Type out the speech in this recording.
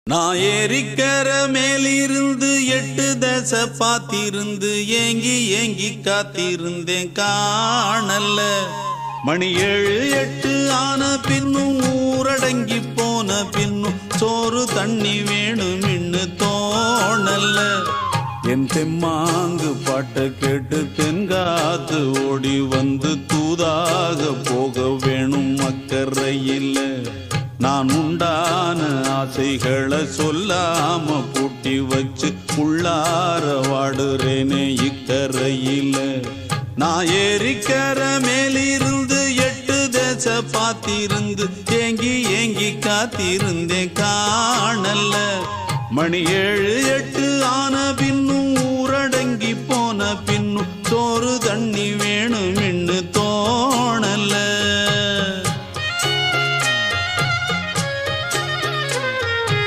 நான் ஏரிக்கர மேலிருந்து 8 தசை பாத்திருந்து ஏங்கி ஏங்கி காத்திருந்தேன் காணல்ல. மணி 7 8 ஆன பின்னும் ஊரடங்கி போன பின்னும் சோறு தண்ணி வேணும் இன்னு தோணல்ல. என் தெம்மாங்கு பாட்டை கேட்டு தென்காத்து ஓடி வந்து தூதாக போக வேணும் அக்கறையில். நான் உண்டான ஆசைகளை சொல்லாம பூட்டி வச்சு உள்ளார வாடுறேனே இக்கரையில. நான் ஏரிக்கர மேலிருந்து 8 தசை பாத்திருந்து ஏங்கி ஏங்கி காத்திருந்தேன் காணல்ல. மணி 7 8 ஆன